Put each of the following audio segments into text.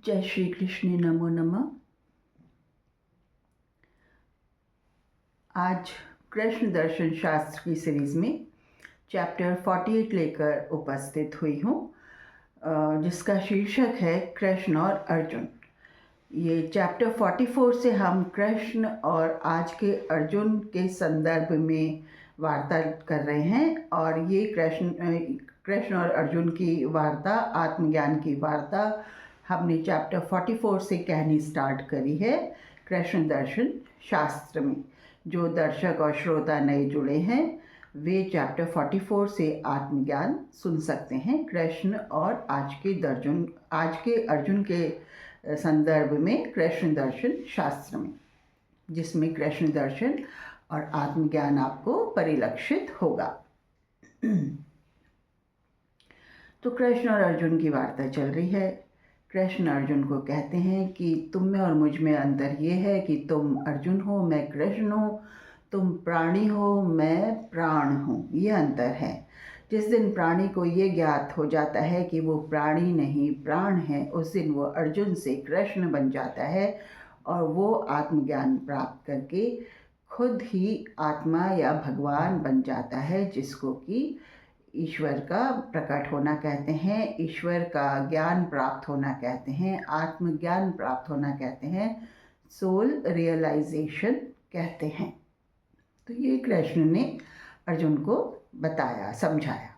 जय श्री कृष्ण, नमो नमः। आज कृष्ण दर्शन शास्त्र की सीरीज़ में चैप्टर 48 लेकर उपस्थित हुई हूँ, जिसका शीर्षक है कृष्ण और अर्जुन। ये चैप्टर 44 से हम कृष्ण और आज के अर्जुन के संदर्भ में वार्ता कर रहे हैं, और ये कृष्ण और अर्जुन की वार्ता, आत्मज्ञान की वार्ता हमने चैप्टर 44 से कहनी स्टार्ट करी है कृष्ण दर्शन शास्त्र में। जो दर्शक और श्रोता नए जुड़े हैं वे चैप्टर 44 से आत्मज्ञान सुन सकते हैं कृष्ण और आज के अर्जुन के संदर्भ में कृष्ण दर्शन शास्त्र में, जिसमें कृष्ण दर्शन और आत्मज्ञान आपको परिलक्षित होगा। तो कृष्ण और अर्जुन की वार्ता चल रही है। कृष्ण अर्जुन को कहते हैं कि तुम में और मुझ में अंतर ये है कि तुम अर्जुन हो, मैं कृष्ण हूँ। तुम प्राणी हो, मैं प्राण हूँ, ये अंतर है। जिस दिन प्राणी को ये ज्ञात हो जाता है कि वो प्राणी नहीं प्राण है, उस दिन वो अर्जुन से कृष्ण बन जाता है और वो आत्मज्ञान प्राप्त करके खुद ही आत्मा या भगवान बन जाता है, जिसको कि ईश्वर का प्रकट होना कहते हैं, ईश्वर का ज्ञान प्राप्त होना कहते हैं, आत्मज्ञान प्राप्त होना कहते हैं, सोल रियलाइजेशन कहते हैं। तो ये कृष्ण ने अर्जुन को बताया, समझाया।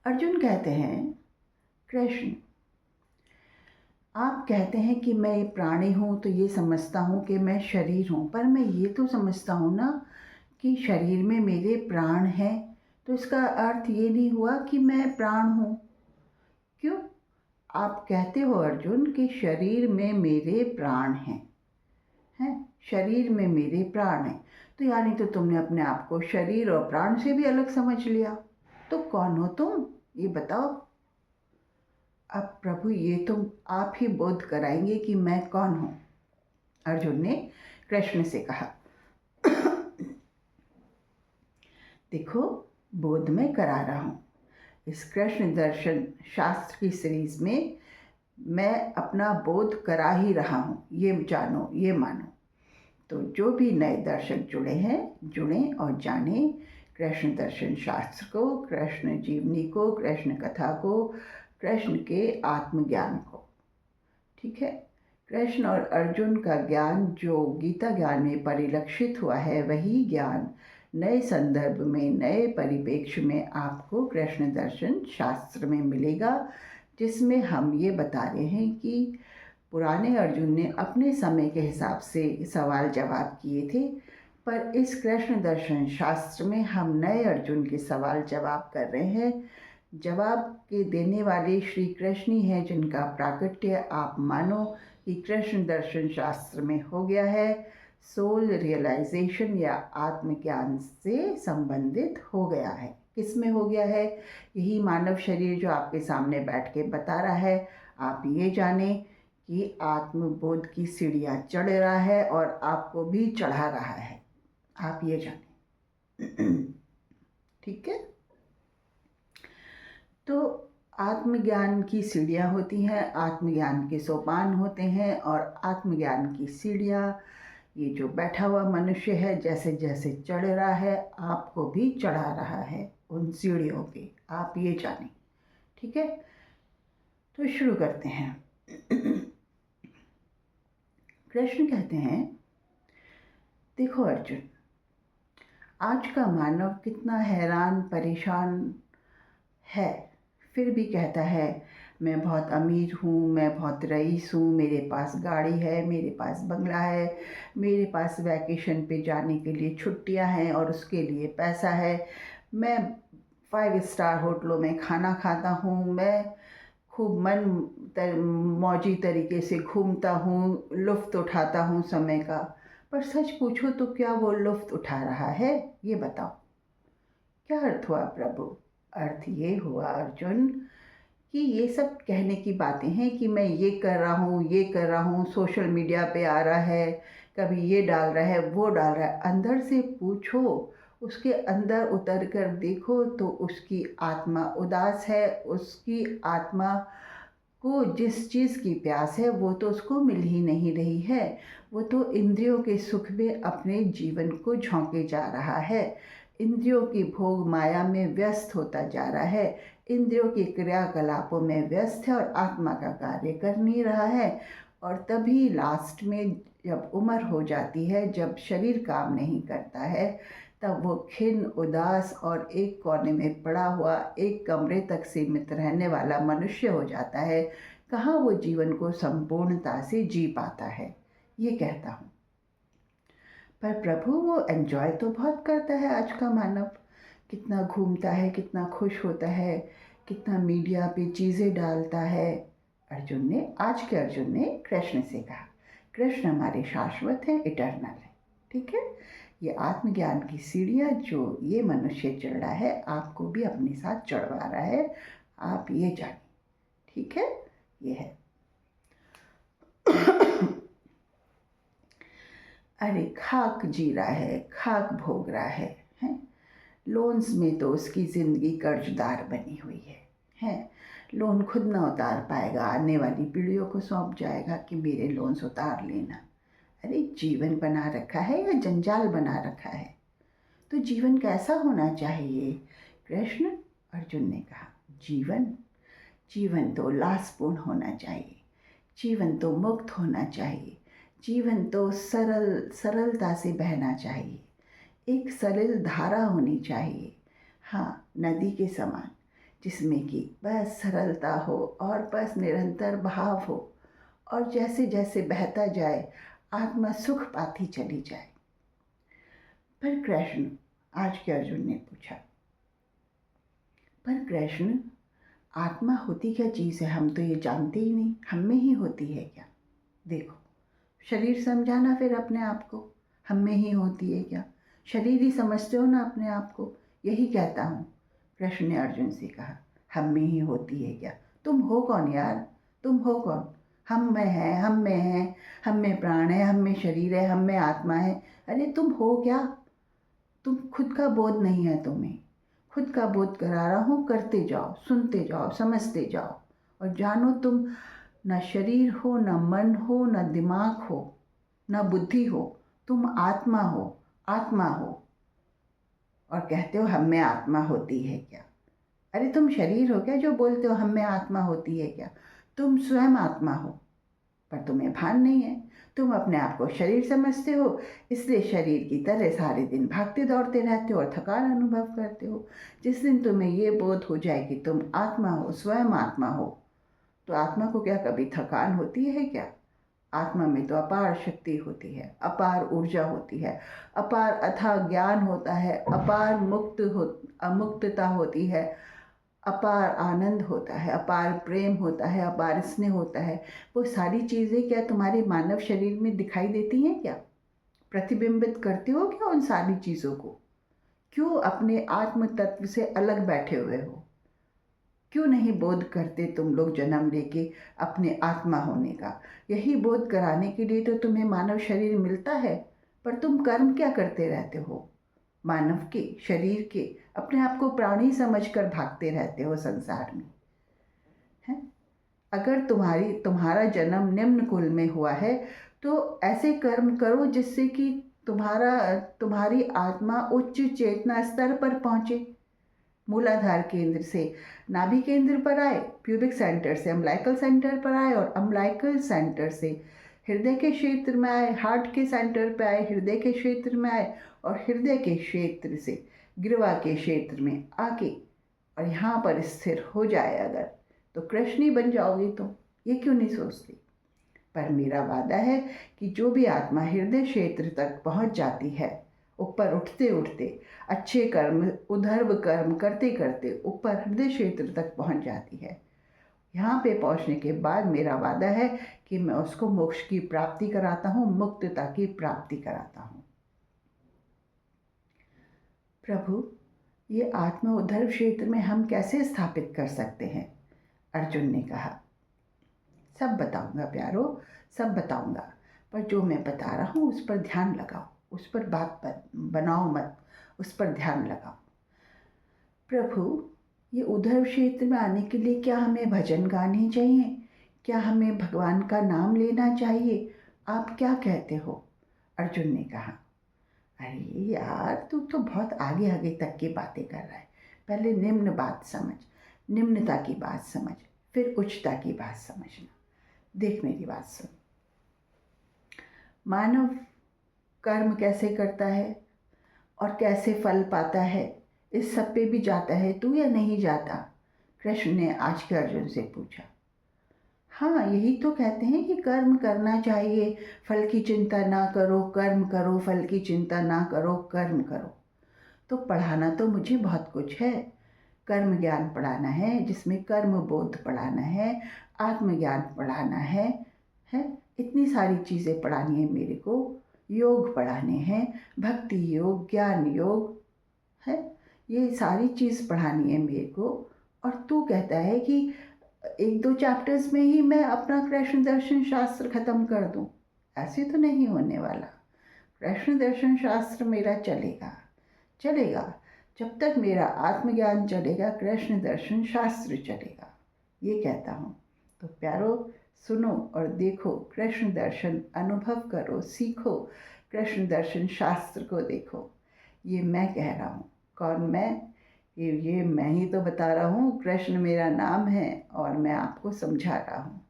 अर्जुन कहते हैं, कृष्ण आप कहते हैं कि मैं प्राणी हूँ, तो ये समझता हूँ कि मैं शरीर हूँ, पर मैं ये तो समझता हूँ ना कि शरीर में मेरे प्राण हैं, तो इसका अर्थ ये नहीं हुआ कि मैं प्राण हूँ। क्यों? आप कहते हो अर्जुन कि शरीर में मेरे प्राण हैं, शरीर में मेरे प्राण हैं, तो यानी तो तुमने अपने आप को शरीर और प्राण से भी अलग समझ लिया। तो कौन हो तुम, ये बताओ। अब प्रभु ये तुम आप ही बोध कराएंगे कि मैं कौन हूँ। अर्जुन ने कृष्ण से कहा, देखो बोध मैं करा रहा हूँ। इस कृष्ण दर्शन शास्त्र की सीरीज में मैं अपना बोध करा ही रहा हूँ, ये जानो, ये मानो। तो जो भी नए दर्शक जुड़े हैं, जुड़ें और जानें कृष्ण दर्शन शास्त्र को, कृष्ण जीवनी को, कृष्ण कथा को, कृष्ण के आत्मज्ञान को। ठीक है। कृष्ण और अर्जुन का ज्ञान जो गीता ज्ञान में परिलक्षित हुआ है, वही ज्ञान नए संदर्भ में, नए परिप्रेक्ष्य में आपको कृष्ण दर्शन शास्त्र में मिलेगा, जिसमें हम ये बता रहे हैं कि पुराने अर्जुन ने अपने समय के हिसाब से सवाल जवाब किए थे, पर इस कृष्ण दर्शन शास्त्र में हम नए अर्जुन के सवाल जवाब कर रहे हैं। जवाब के देने वाले श्री कृष्ण ही हैं, जिनका प्राकट्य आप मानो कि कृष्ण दर्शन शास्त्र में हो गया है, सोल रियलाइजेशन या आत्मज्ञान से संबंधित हो गया है। किस में हो गया है? यही मानव शरीर जो आपके सामने बैठ के बता रहा है। आप ये जाने कि आत्मबोध की सीढ़ियाँ चढ़ रहा है और आपको भी चढ़ा रहा है, आप ये जाने। ठीक है। तो आत्मज्ञान की सीढ़ियाँ होती हैं, आत्मज्ञान के सोपान होते हैं, और आत्मज्ञान की सीढ़ियाँ, ये जो बैठा हुआ मनुष्य है जैसे जैसे चढ़ रहा है, आपको भी चढ़ा रहा है उन सीढ़ियों पे, आप ये जानें। ठीक है। तो शुरू करते हैं। कृष्ण कहते हैं, देखो अर्जुन, आज का मानव कितना हैरान परेशान है, फिर भी कहता है मैं बहुत अमीर हूँ, मैं बहुत रईस हूँ, मेरे पास गाड़ी है, मेरे पास बंगला है, मेरे पास वैकेशन पे जाने के लिए छुट्टियाँ हैं और उसके लिए पैसा है, मैं 5 स्टार होटलों में खाना खाता हूँ, मैं खूब मौजी तरीके से घूमता हूँ, लुफ्त उठाता हूँ समय का। पर सच पूछो तो क्या वो लुफ्त उठा रहा है, ये बताओ। क्या अर्थ हुआ प्रभु? अर्थ ये हुआ अर्जुन कि ये सब कहने की बातें हैं कि मैं ये कर रहा हूँ, ये कर रहा हूँ, सोशल मीडिया पे आ रहा है, कभी ये डाल रहा है, वो डाल रहा है। अंदर से पूछो, उसके अंदर उतर कर देखो तो उसकी आत्मा उदास है, उसकी आत्मा को जिस चीज़ की प्यास है वो तो उसको मिल ही नहीं रही है। वो तो इंद्रियों के सुख में अपने जीवन को झोंके जा रहा है, इंद्रियों की भोग माया में व्यस्त होता जा रहा है, इंद्रियों की क्रियाकलापों में व्यस्त है और आत्मा का कार्य कर नहीं रहा है। और तभी लास्ट में जब उम्र हो जाती है, जब शरीर काम नहीं करता है, तब वो खिन्न, उदास और एक कोने में पड़ा हुआ, एक कमरे तक सीमित रहने वाला मनुष्य हो जाता है। कहाँ वो जीवन को संपूर्णता से जी पाता है, ये कहता हूँ। पर प्रभु वो एंजॉय तो बहुत करता है। आज का मानव कितना घूमता है, कितना खुश होता है, कितना मीडिया पे चीज़ें डालता है। आज के अर्जुन ने कृष्ण से कहा, कृष्ण हमारे शाश्वत हैं, इटर्नल है, ठीक है। ये आत्मज्ञान की सीढ़ियाँ जो ये मनुष्य चढ़ रहा है, आपको भी अपने साथ चढ़वा रहा है, आप ये जानिए, ठीक है। ये है अरे खाक जी रहा है, खाक भोग रहा है? लोन्स में तो उसकी ज़िंदगी कर्जदार बनी हुई है? लोन खुद ना उतार पाएगा, आने वाली पीढ़ियों को सौंप जाएगा कि मेरे लोन्स उतार लेना। अरे जीवन बना रखा है या जंजाल बना रखा है? तो जीवन कैसा होना चाहिए? कृष्ण अर्जुन ने कहा, जीवन तो उल्लासपूर्ण होना चाहिए, जीवन तो मुक्त होना चाहिए, जीवन तो सरलता से बहना चाहिए, एक सरल धारा होनी चाहिए, हाँ, नदी के समान, जिसमें कि बस सरलता हो और बस निरंतर बहाव हो, और जैसे जैसे बहता जाए आत्मा सुख पाती चली जाए। पर कृष्ण, आज के अर्जुन ने पूछा, पर कृष्ण आत्मा होती क्या चीज़ है? हम तो ये जानते ही नहीं, हम में ही होती है क्या? देखो, शरीर समझाना फिर अपने आप को, हम में ही होती है क्या? शरीर ही समझते हो ना अपने आप को। यही कहता हूँ। कृष्ण ने अर्जुन से कहा, हम में ही होती है क्या? तुम हो कौन यार? तुम हो कौन? हम में है, हम में है, हम में प्राण है, हम में शरीर है, हम में आत्मा है। अरे तुम हो क्या? तुम खुद का बोध नहीं है तुम्हें। खुद का बोध करा रहा हूँ, करते जाओ, सुनते जाओ, समझते जाओ, और जानो तुम न शरीर हो, न मन हो, न दिमाग हो, न बुद्धि हो, तुम आत्मा हो, आत्मा हो। और कहते हो हम में आत्मा होती है क्या? अरे तुम शरीर हो क्या जो बोलते हो हम में आत्मा होती है क्या? तुम स्वयं आत्मा हो, पर तुम्हें भान नहीं है। तुम अपने आप को शरीर समझते हो, इसलिए शरीर की तरह सारे दिन भागते दौड़ते रहते हो और थकान अनुभव करते हो। जिस दिन तुम्हें ये बोध हो जाए कि तुम आत्मा हो, स्वयं आत्मा हो, तो आत्मा को क्या कभी थकान होती है क्या? आत्मा में तो अपार शक्ति होती है, अपार ऊर्जा होती है, अपार अथाह ज्ञान होता है, अपार अमुक्तता होती है, अपार आनंद होता है, अपार प्रेम होता है, अपार स्नेह होता है। वो सारी चीज़ें क्या तुम्हारे मानव शरीर में दिखाई देती हैं क्या? प्रतिबिंबित करते हो क्या उन सारी चीज़ों को? क्यों अपने आत्म तत्व से अलग बैठे हुए हो? क्यों नहीं बोध करते तुम लोग जन्म लेके अपने आत्मा होने का? यही बोध कराने के लिए तो तुम्हें मानव शरीर मिलता है। पर तुम कर्म क्या करते रहते हो? मानव के शरीर के, अपने आप को प्राणी समझकर भागते रहते हो संसार में, है? अगर तुम्हारा जन्म निम्न कुल में हुआ है, तो ऐसे कर्म करो जिससे कि तुम्हारी आत्मा उच्च चेतना स्तर पर पहुँचे। मूलाधार केंद्र से नाभि केंद्र पर आए, प्यूबिक सेंटर से अम्बिलिकल सेंटर पर आए, और अम्बिलिकल सेंटर से हृदय के क्षेत्र में आए, हार्ट के सेंटर पर आए, हृदय के क्षेत्र में आए, और हृदय के क्षेत्र से ग्रीवा के क्षेत्र में आके और यहाँ पर स्थिर हो जाए अगर, तो कृष्ण ही बन जाओगे तुम। ये क्यों नहीं सोचती? पर मेरा वादा है कि जो भी आत्मा हृदय क्षेत्र तक पहुँच जाती है, ऊपर उठते उठते, अच्छे कर्म, उधर्व कर्म करते करते ऊपर हृदय क्षेत्र तक पहुँच जाती है, यहाँ पे पहुँचने के बाद मेरा वादा है कि मैं उसको मोक्ष की प्राप्ति कराता हूँ, मुक्तता की प्राप्ति कराता हूँ। प्रभु, ये आत्मा उधर्व क्षेत्र में हम कैसे स्थापित कर सकते हैं? अर्जुन ने कहा, सब बताऊंगा प्यारो, सब बताऊंगा, पर जो मैं बता रहा हूँ उस पर ध्यान लगाओ, उस पर बात बनाओ मत, उस पर ध्यान लगाओ। प्रभु, ये उधर्व क्षेत्र में आने के लिए क्या हमें भजन गाने चाहिए, क्या हमें भगवान का नाम लेना चाहिए? आप क्या कहते हो? अर्जुन ने कहा। अरे यार, तू तो बहुत आगे आगे तक की बातें कर रहा है। पहले निम्न बात समझ, निम्नता की बात समझ, फिर उच्चता की बात समझना। देख मेरी बात सुन। मानव कर्म कैसे करता है और कैसे फल पाता है, इस सब पे भी जाता है तू या नहीं जाता? कृष्ण ने आज के अर्जुन से पूछा। हाँ, यही तो कहते हैं कि कर्म करना चाहिए, फल की चिंता ना करो, कर्म करो, फल की चिंता ना करो, कर्म करो। तो पढ़ाना तो मुझे बहुत कुछ है। कर्म ज्ञान पढ़ाना है, जिसमें कर्म बोध पढ़ाना है, आत्मज्ञान पढ़ाना है इतनी सारी चीज़ें पढ़ानी है मेरे को। योग पढ़ाने हैं, भक्ति योग, ज्ञान योग है, ये सारी चीज़ पढ़ानी है मेरे को। और तू कहता है कि 1-2 चैप्टर्स में ही मैं अपना कृष्ण दर्शन शास्त्र ख़त्म कर दूं। ऐसे तो नहीं होने वाला। कृष्ण दर्शन शास्त्र मेरा चलेगा चलेगा जब तक मेरा आत्मज्ञान चलेगा, कृष्ण दर्शन शास्त्र चलेगा, ये कहता हूँ। तो प्यारो, सुनो और देखो, कृष्ण दर्शन अनुभव करो, सीखो, कृष्ण दर्शन शास्त्र को देखो। ये मैं कह रहा हूँ। कौन मैं? ये मैं ही तो बता रहा हूँ। कृष्ण मेरा नाम है और मैं आपको समझा रहा हूँ,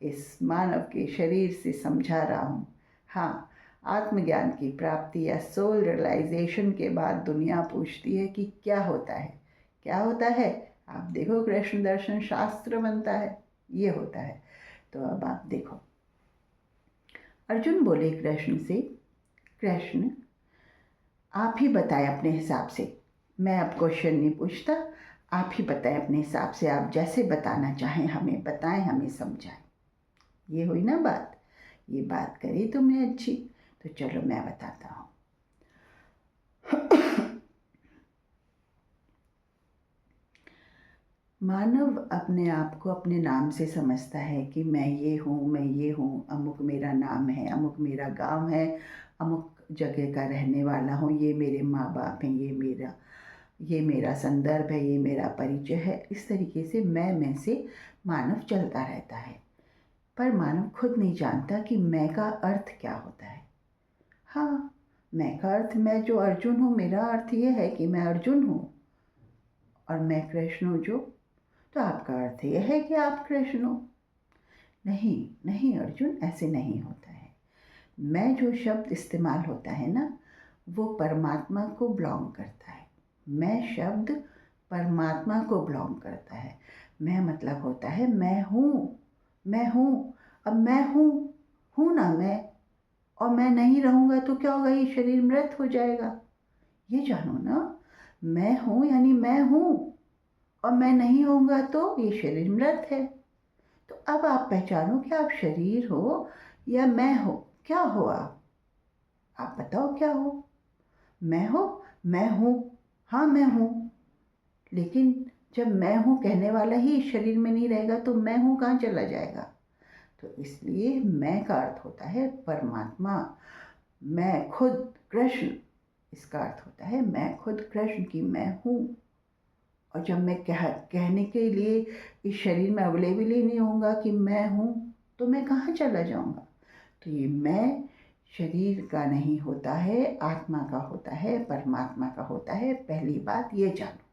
इस मानव के शरीर से समझा रहा हूँ। हाँ, आत्मज्ञान की प्राप्ति या सोल रियलाइजेशन के बाद दुनिया पूछती है कि क्या होता है, क्या होता है? आप देखो, कृष्ण दर्शन शास्त्र बनता है, ये होता है। तो अब आप देखो। अर्जुन बोले कृष्ण से, कृष्ण आप ही बताएं अपने हिसाब से, मैं अब क्वेश्चन नहीं पूछता, आप ही बताएं अपने हिसाब से, आप जैसे बताना चाहें हमें बताएं, हमें समझाएं। ये हुई ना बात? ये बात करी तुमने अच्छी। तो चलो मैं बताता हूँ। मानव अपने आप को अपने नाम से समझता है कि मैं ये हूँ, मैं ये हूँ, अमुक मेरा नाम है, अमुक मेरा गांव है, अमुक जगह का रहने वाला हूँ, ये मेरे माँ बाप हैं, ये मेरा संदर्भ है, ये मेरा परिचय है। इस तरीके से मैं से मानव चलता रहता है। पर मानव खुद नहीं जानता कि मैं का अर्थ क्या होता है। हाँ, मैं का अर्थ, मैं जो अर्जुन हूँ, मेरा अर्थ ये है कि मैं अर्जुन हूँ और मैं कृष्ण हूँ जो। तो आपका अर्थ यह है कि आप कृष्ण हो। नहीं नहीं अर्जुन, ऐसे नहीं होता है। मैं जो शब्द इस्तेमाल होता है ना, वो परमात्मा को बिलोंग करता है। मैं शब्द परमात्मा को बिलोंग करता है। मैं मतलब होता है मैं हूँ, मैं हूँ। अब मैं हूँ ना मैं, और मैं नहीं रहूँगा तो क्या होगा? ये शरीर मृत हो जाएगा। ये जानो ना, मैं हूँ यानी मैं हूँ, और मैं नहीं होऊंगा तो ये शरीर मृत है। तो अब आप पहचानो कि आप शरीर हो या मैं हो। क्या हो आप बताओ क्या हो? मैं हो, मैं हूँ, हाँ मैं हूँ। लेकिन जब मैं हूँ कहने वाला ही शरीर में नहीं रहेगा तो मैं हूँ कहाँ चला जाएगा? तो इसलिए मैं का अर्थ होता है परमात्मा, मैं खुद कृष्ण। इसका अर्थ होता है मैं खुद कृष्ण की मैं हूँ। और जब मैं कहने के लिए इस शरीर में अवेलेबल ही नहीं होऊंगा कि मैं हूँ, तो मैं कहाँ चला जाऊँगा? तो ये मैं शरीर का नहीं होता है, आत्मा का होता है, परमात्मा का होता है। पहली बात ये जानो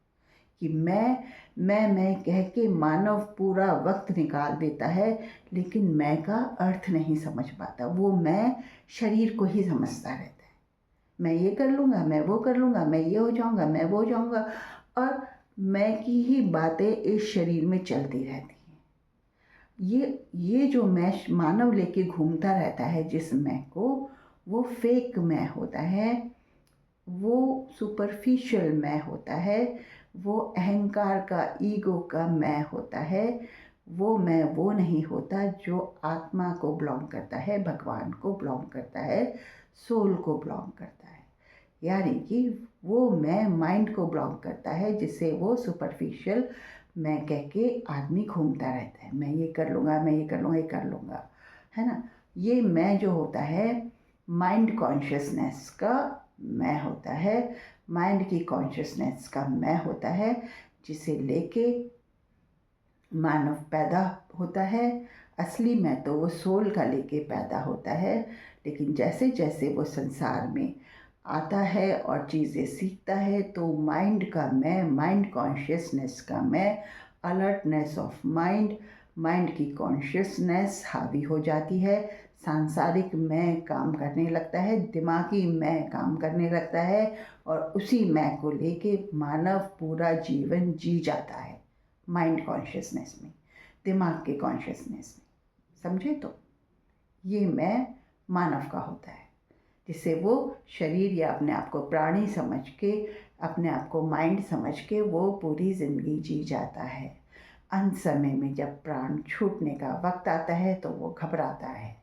कि मैं कह के मानव पूरा वक्त निकाल देता है, लेकिन मैं का अर्थ नहीं समझ पाता। वो मैं शरीर को ही समझता रहता है। मैं ये कर लूँगा, मैं वो कर लूँगा, मैं ये हो जाऊँगा, मैं वो हो जाऊँगा, और मैं की ही बातें इस शरीर में चलती रहती हैं। ये जो मैं मानव लेके घूमता रहता है जिस मैं को, वो फेक मैं होता है, वो सुपरफिशियल मैं होता है, वो अहंकार का, ईगो का मैं होता है। वो मैं वो नहीं होता जो आत्मा को बिलोंग करता है, भगवान को बिलोंग करता है, सोल को बिलोंग करता है। यानी कि वो मैं माइंड को बिलोंग करता है, जिसे वो सुपरफिशियल मैं कह के आदमी घूमता रहता है। मैं ये कर लूँगा, मैं ये कर लूँगा, ये कर लूँगा, है ना। ये मैं जो होता है माइंड कॉन्शियसनेस का मैं होता है, माइंड की कॉन्शियसनेस का मैं होता है, जिसे लेके मानव पैदा होता है, असली मैं तो वो सोल का लेके पैदा होता है, लेकिन जैसे जैसे वो संसार में आता है और चीज़ें सीखता है तो माइंड का मैं, माइंड कॉन्शियसनेस का मैं, अलर्टनेस ऑफ माइंड, माइंड की कॉन्शियसनेस हावी हो जाती है। सांसारिक मैं काम करने लगता है, दिमागी मैं काम करने लगता है और उसी मैं को लेके मानव पूरा जीवन जी जाता है माइंड कॉन्शियसनेस में, दिमाग के कॉन्शियसनेस में। समझे? तो ये मैं मानव का होता है, जिससे वो शरीर या अपने आप को प्राणी समझ के, अपने आप को माइंड समझ के वो पूरी ज़िंदगी जी जाता है। अंत समय में जब प्राण छूटने का वक्त आता है तो वो घबराता है।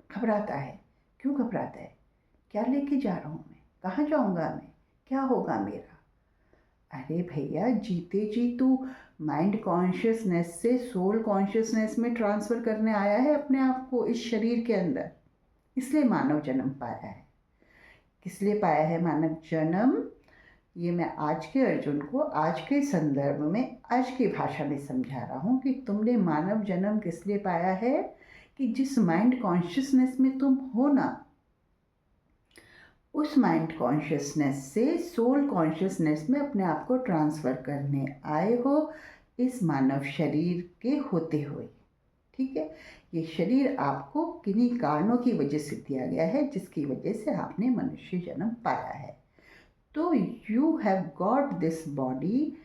घबराता है। क्यों घबराता है? क्या लेके जा रहा हूँ मैं? कहाँ जाऊँगा मैं? क्या होगा मेरा? अरे भैया, जीते जी तू माइंड कॉन्शियसनेस से सोल कॉन्शियसनेस में ट्रांसफ़र करने आया है अपने आप को इस शरीर के अंदर। इसलिए मानव जन्म पाया है। किस लिए पाया है मानव जन्म? ये मैं आज के अर्जुन को आज के संदर्भ में, आज की भाषा में समझा रहा हूँ कि तुमने मानव जन्म किस लिए पाया है कि जिस माइंड कॉन्शियसनेस में तुम हो ना, उस माइंड कॉन्शियसनेस से सोल कॉन्शियसनेस में अपने आप को ट्रांसफ़र करने आए हो इस मानव शरीर के होते हुए। ठीक है? ये शरीर आपको किन्हीं कारणों की वजह से दिया गया है, जिसकी वजह से आपने मनुष्य जन्म पाया है। तो you have got this body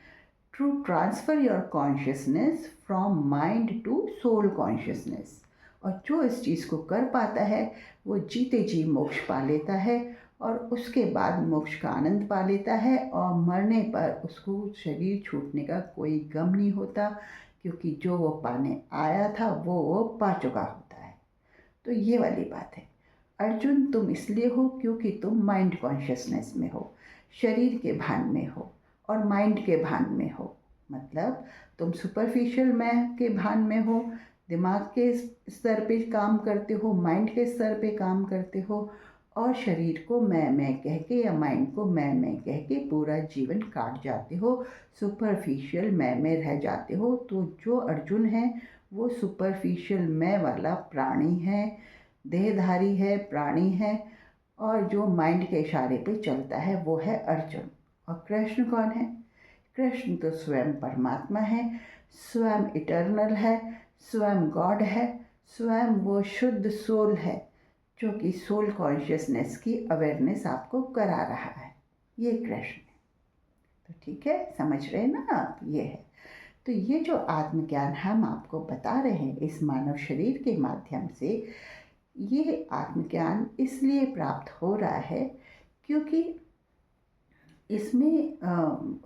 to transfer your consciousness from mind to soul consciousness. और जो इस चीज़ को कर पाता है वो जीते जी मोक्ष पा लेता है और उसके बाद मोक्ष का आनंद पा लेता है और मरने पर उसको शरीर छूटने का कोई गम नहीं होता, क्योंकि जो वो पाने आया था वो पा चुका होता है। तो ये वाली बात है। अर्जुन, तुम इसलिए हो क्योंकि तुम माइंड कॉन्शियसनेस में हो, शरीर के भान में हो और माइंड के भान में हो। मतलब तुम सुपरफिशियल मैं के भान में हो, दिमाग के स्तर पे काम करते हो, माइंड के स्तर पे काम करते हो और शरीर को मैं कह के या माइंड को मैं कह के पूरा जीवन काट जाते हो, सुपरफिशियल मैं में रह जाते हो। तो जो अर्जुन है वो सुपरफिशियल मैं वाला प्राणी है, देहधारी है, प्राणी है और जो माइंड के इशारे पे चलता है वो है अर्जुन। और कृष्ण कौन है? कृष्ण तो स्वयं परमात्मा है, स्वयं इटर्नल है, स्वयं गॉड है, स्वयं वो शुद्ध सोल है जो कि सोल कॉन्शियसनेस की अवेयरनेस आपको करा रहा है। ये कृष्ण है। तो ठीक है, समझ रहे ना आप? ये है। तो ये जो आत्मज्ञान हम आपको बता रहे हैं इस मानव शरीर के माध्यम से, ये आत्मज्ञान इसलिए प्राप्त हो रहा है क्योंकि इसमें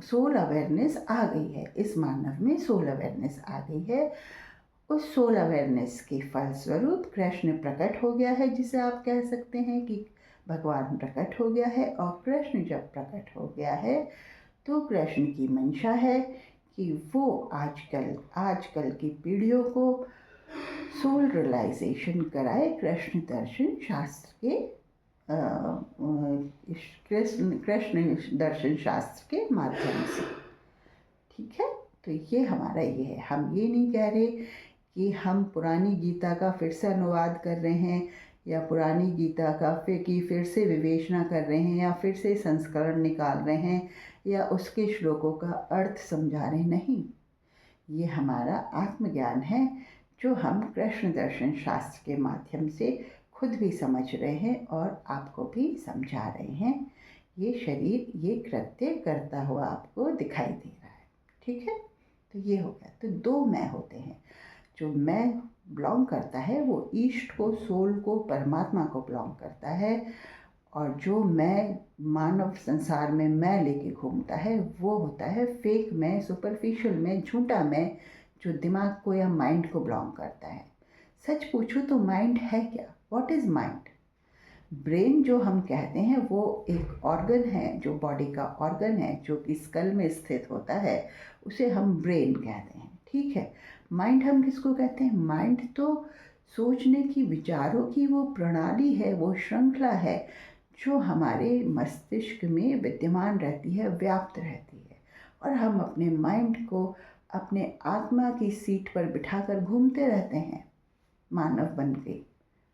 सोल अवेयरनेस आ गई है। इस मानव में सोल अवेयरनेस आ गई है। उस सोल अवेयरनेस के फलस्वरूप कृष्ण प्रकट हो गया है, जिसे आप कह सकते हैं कि भगवान प्रकट हो गया है। और कृष्ण जब प्रकट हो गया है तो कृष्ण की मंशा है कि वो आजकल की पीढ़ियों को सोल रियलाइजेशन कराए कृष्ण दर्शन शास्त्र के कृष्ण दर्शन शास्त्र के माध्यम से। ठीक है? तो ये हमारा ये है। हम ये नहीं कह रहे कि हम पुरानी गीता का फिर से अनुवाद कर रहे हैं या पुरानी गीता का फिर से विवेचना कर रहे हैं या फिर से संस्करण निकाल रहे हैं या उसके श्लोकों का अर्थ समझा रहे। नहीं, ये हमारा आत्मज्ञान है जो हम कृष्ण दर्शन शास्त्र के माध्यम से खुद भी समझ रहे हैं और आपको भी समझा रहे हैं। ये शरीर ये कृत्य करता हुआ आपको दिखाई दे रहा है। ठीक है? तो ये हो गया। तो दो मैं होते हैं। जो मैं बिलोंग करता है वो ईस्ट को, सोल को, परमात्मा को बिलोंग करता है और जो मैं मानव संसार में मैं लेके घूमता है वो होता है फेक मैं, सुपरफिशियल मैं, झूठा मैं, जो दिमाग को या माइंड को बिलोंग करता है। सच पूछो तो माइंड है क्या? What is mind? ब्रेन जो हम कहते हैं वो एक ऑर्गन है, जो बॉडी का ऑर्गन है, जो कि स्कल में स्थित होता है, उसे हम ब्रेन कहते हैं। ठीक है? माइंड हम किसको कहते हैं? माइंड तो सोचने की, विचारों की वो प्रणाली है, वो श्रृंखला है जो हमारे मस्तिष्क में विद्यमान रहती है, व्याप्त रहती है और हम अपने माइंड को अपने आत्मा की सीट पर बिठाकर घूमते रहते हैं। मानव बन गई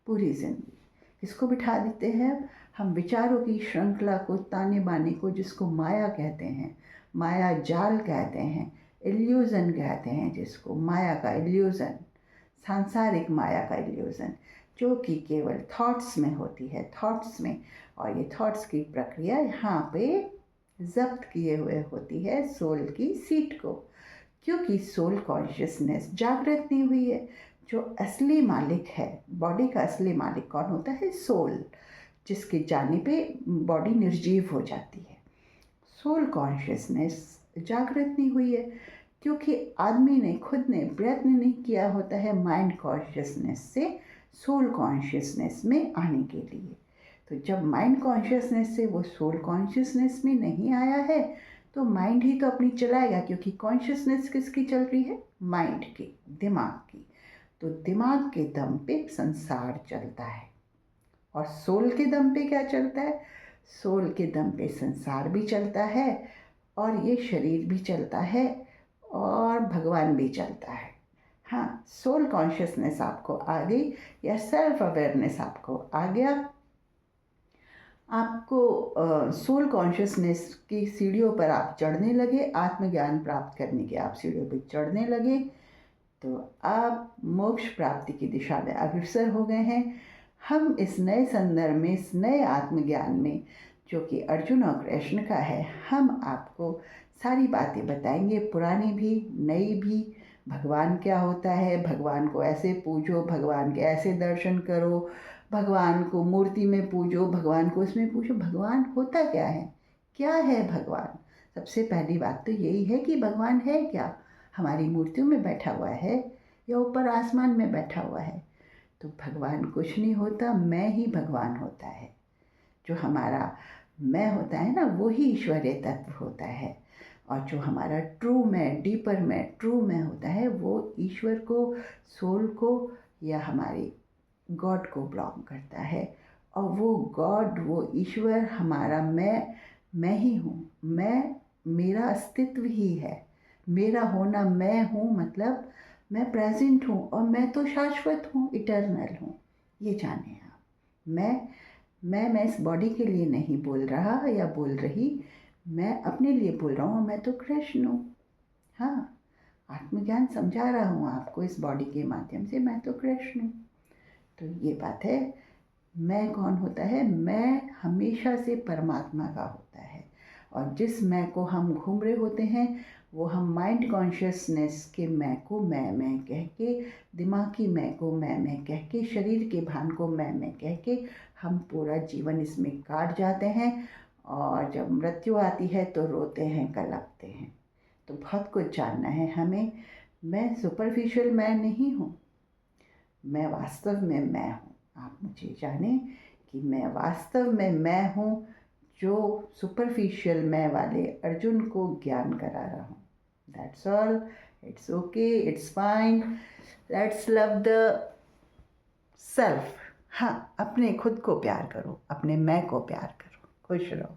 पूरी जिंदगी। किसको बिठा देते हैं हम? विचारों की श्रृंखला को, ताने बाने को, जिसको माया कहते हैं, माया जाल कहते हैं, इल्यूज़न कहते हैं, जिसको माया का इल्यूज़न, सांसारिक माया का इल्यूज़न, जो कि केवल थॉट्स में होती है, थॉट्स में। और ये थॉट्स की प्रक्रिया यहाँ पे जब्त किए हुए होती है सोल की सीट को, क्योंकि सोल कॉन्शियसनेस जागृत नहीं हुई है। जो असली मालिक है, बॉडी का असली मालिक कौन होता है? सोल, जिसके जाने पे बॉडी निर्जीव हो जाती है। सोल कॉन्शियसनेस जागृत नहीं हुई है, क्योंकि आदमी ने खुद ने प्रयत्न नहीं किया होता है माइंड कॉन्शियसनेस से सोल कॉन्शियसनेस में आने के लिए। तो जब माइंड कॉन्शियसनेस से वो सोल कॉन्शियसनेस में नहीं आया है, तो माइंड ही तो अपनी चलाएगा, क्योंकि कॉन्शियसनेस किसकी चल रही है? माइंड की, दिमाग की। तो दिमाग के दम पे संसार चलता है। और सोल के दम पे क्या चलता है? सोल के दम पे संसार भी चलता है, और ये शरीर भी चलता है, और भगवान भी चलता है। हाँ, सोल कॉन्शियसनेस आपको आ गई, या सेल्फ अवेयरनेस आपको आ गया, आपको सोल कॉन्शियसनेस की सीढ़ियों पर आप चढ़ने लगे, आत्मज्ञान प्राप्त करने के आप सीढ़ियों पर चढ़ने लगे, तो आप मोक्ष प्राप्ति की दिशा में अग्रसर हो गए हैं। हम इस नए संदर्भ में, इस नए आत्मज्ञान में, जो कि अर्जुन और कृष्ण का है, हम आपको सारी बातें बताएंगे, पुरानी भी नई भी। भगवान क्या होता है, भगवान को ऐसे पूजो, भगवान के ऐसे दर्शन करो, भगवान को मूर्ति में पूजो, भगवान को इसमें पूजो। भगवान होता क्या है? क्या है भगवान? सबसे पहली बात तो यही है कि भगवान है क्या? हमारी मूर्तियों में बैठा हुआ है, या ऊपर आसमान में बैठा हुआ है? तो भगवान कुछ नहीं होता, मैं ही भगवान होता है। जो हमारा मैं होता है ना, वो ही ईश्वरीय तत्व होता है। और जो हमारा ट्रू मैं, डीपर मैं, ट्रू मैं होता है, वो ईश्वर को, सोल को, या हमारे गॉड को बिलोंग करता है। और वो गॉड, वो ईश्वर, हमारा मैं ही हूँ। मेरा अस्तित्व ही है, मेरा होना मैं हूँ, मतलब मैं प्रेजेंट हूँ, और मैं तो शाश्वत हूँ, इटर्नल हूँ। ये जाने आप। मैं इस बॉडी के लिए नहीं बोल रहा या बोल रही, मैं अपने लिए बोल रहा हूँ, मैं तो कृष्ण हूँ। हाँ, आत्मज्ञान समझा रहा हूँ आपको इस बॉडी के माध्यम से, मैं तो कृष्ण हूँ। तो ये बात है। मैं कौन होता है? मैं हमेशा से परमात्मा का होता है। और जिस मैं को हम घूम रहे होते हैं, वो हम माइंड कॉन्शियसनेस के मैं को मैं कह के, दिमागी मैं को मैं कह के, शरीर के भान को मैं कह के हम पूरा जीवन इसमें काट जाते हैं। और जब मृत्यु आती है तो रोते हैं, कलपते हैं। तो बहुत कुछ जानना है हमें। मैं सुपरफिशियल मैं नहीं हूँ, मैं वास्तव में मैं हूँ। आप मुझे जाने कि मैं वास्तव में मैं हूँ, जो सुपरफिशियल मैं वाले अर्जुन को ज्ञान करा रहा हूँ। That's all. It's okay, it's fine. Let's love the self. हाँ, अपने खुद को प्यार करो, अपने मैं को प्यार करो। खुश रहो।